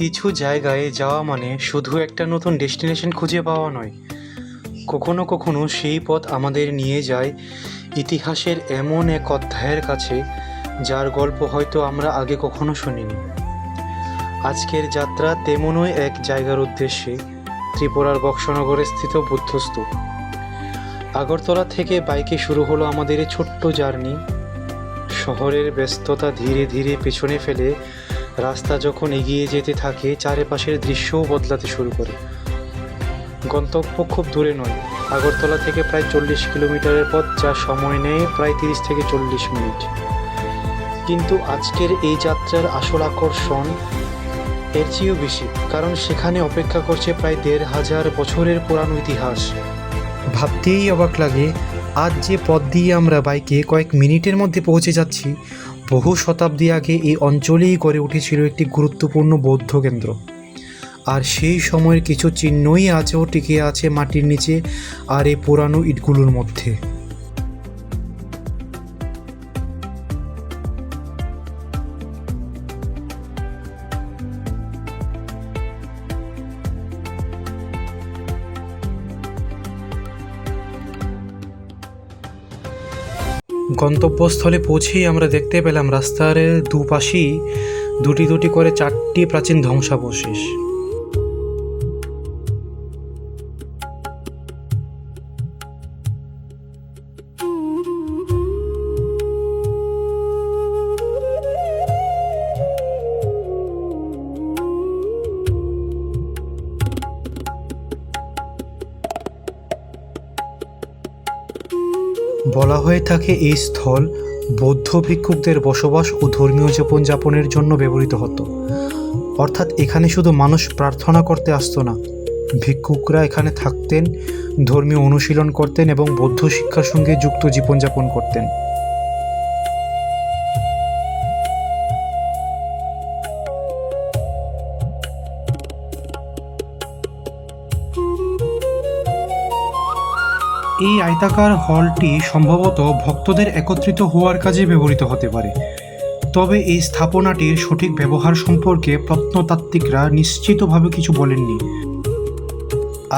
কিছু জায়গায় যাওয়া মানে শুধু একটা নতুন ডেস্টিনেশন খুঁজে পাওয়া নয়, কখনো কখনো সেই পথ আমাদের নিয়ে যায় ইতিহাসের এমন এক অধ্যায়ের কাছে যার গল্প হয়তো আমরা আগে কখনো শুনিনি। আজকের যাত্রা তেমনই এক জায়গার উদ্দেশ্যে, ত্রিপুরার বক্সনগরে স্থিত বুদ্ধস্তূপ। আগরতলা থেকে বাইকে শুরু হলো আমাদের এই ছোট্ট জার্নি। শহরের ব্যস্ততা ধীরে ধীরে পেছনে ফেলে রাস্তা যখন এগিয়ে যেতে থাকে, চারপাশের দৃশ্যও বদলাতে শুরু করে। গন্তব্য খুব দূরে নয়, আগরতলা থেকে প্রায় 40 কিলোমিটারের পথ, যা সময় নেয় প্রায় 30 থেকে 40 মিনিট। কিন্তু আজকের এই যাত্রার আসল আকর্ষণ এর চেয়েও বেশি, কারণ সেখানে অপেক্ষা করছে প্রায় 1500 বছরের পুরানো ইতিহাস। ভাবতেই অবাক লাগে, আজ যে পথ দিয়ে আমরা বাইকে কয়েক মিনিটের মধ্যে পৌঁছে যাচ্ছি, বহু শতাব্দী আগে এই অঞ্চলেই গড়ে উঠেছিল একটি গুরুত্বপূর্ণ বৌদ্ধ কেন্দ্র। আর সেই সময়ের কিছু চিহ্নই আজও টিকে আছে মাটির নিচে আর এই পুরানো ইটগুলোর মধ্যে। গন্তব্যস্থলে পৌঁছেই আমরা দেখতে পেলাম রাস্তার দুপাশেই দুটি দুটি করে 4টি প্রাচীন ধ্বংসাবশেষ। বলা হয়ে থাকে এই স্থল বৌদ্ধ ভিক্ষুকদের বসবাস ও ধর্মীয় জীবনযাপনের জন্য ব্যবহৃত হতো। অর্থাৎ এখানে শুধু মানুষ প্রার্থনা করতে আসতো না, ভিক্ষুকরা এখানে থাকতেন, ধর্মীয় অনুশীলন করতেন এবং বৌদ্ধ শিক্ষার সঙ্গে যুক্ত জীবনযাপন করতেন। এই আয়তাকার হলটি সম্ভবত ভক্তদের একত্রিত হওয়ার কাজে ব্যবহৃত হতে পারে, তবে এই স্থাপনাটির সঠিক ব্যবহার সম্পর্কে প্রত্নতাত্ত্বিকরা নিশ্চিতভাবে কিছু বলেননি।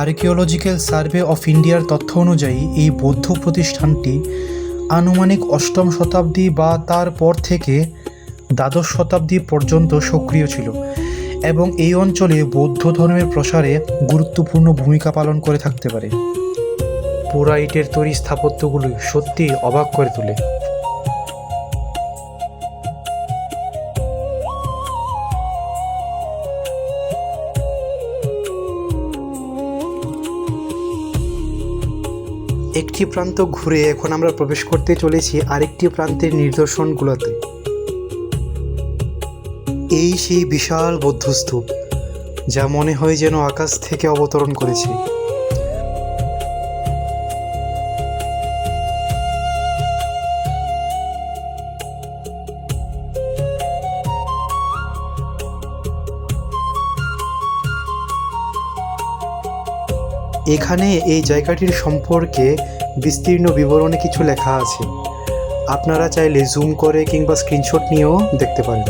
আর্কিওলজিক্যাল সার্ভে অফ ইন্ডিয়ার তথ্য অনুযায়ী এই বৌদ্ধ প্রতিষ্ঠানটি আনুমানিক 8ম শতাব্দী বা তার পর থেকে দ্বাদশ শতাব্দী পর্যন্ত সক্রিয় ছিল এবং এই অঞ্চলে বৌদ্ধ ধর্মের প্রসারে গুরুত্বপূর্ণ ভূমিকা পালন করে থাকতে পারে। পোড়া ইটের তৈরি স্থাপত্যগুলো সত্যি অবাক করে তোলে। একটি প্রান্ত ঘুরে এখন আমরা প্রবেশ করতে চলেছি আরেকটি প্রান্তের নিদর্শনগুলোতে। এই সেই বিশাল বৌদ্ধস্তূপ, যা মনে হয় যেন আকাশ থেকে অবতরণ করেছে। এখানে এই জায়গাটির সম্পর্কে বিস্তীর্ণ বিবরণে কিছু লেখা আছে, আপনারা চাইলে জুম করে কিংবা স্ক্রিনশট নিয়েও দেখতে পারেন।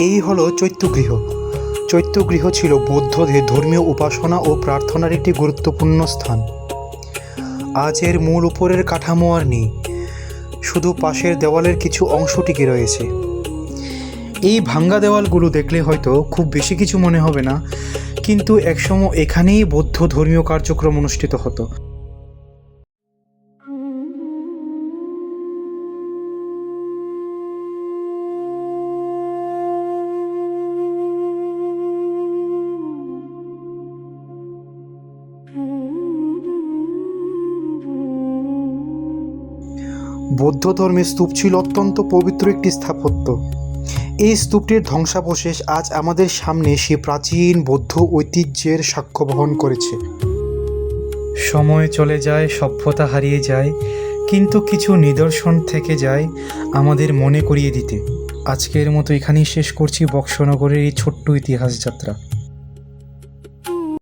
এই হলো চৈত্যগৃহ। চৈত্যগৃহ ছিল বৌদ্ধদের ধর্মীয় উপাসনা ও প্রার্থনার একটি গুরুত্বপূর্ণ স্থান। আজ এর মূল উপরের কাঠামো আর নেই, শুধু পাশের দেওয়ালের কিছু অংশ টিকে রয়েছে। এই ভাঙ্গা দেওয়ালগুলো দেখলে হয়তো খুব বেশি কিছু মনে হবে না, কিন্তু একসময় এখানেই বৌদ্ধ ধর্মীয় কার্যক্রম অনুষ্ঠিত হতো। বৌদ্ধ ধর্মের স্তূপ ছিল অত্যন্ত পবিত্র একটি স্থাপত্য। এই স্তূপটির ধ্বংসাবশেষ আজ আমাদের সামনে সে প্রাচীন বৌদ্ধ ঐতিহ্যের সাক্ষ্য বহন করেছে। সময় চলে যায়, সভ্যতা হারিয়ে যায়, কিন্তু কিছু নিদর্শন থেকে যায় আমাদের মনে করিয়ে দিতে। আজকের মতো এখানেই শেষ করছি বক্সনগরের এই ছোট্ট ইতিহাস যাত্রা।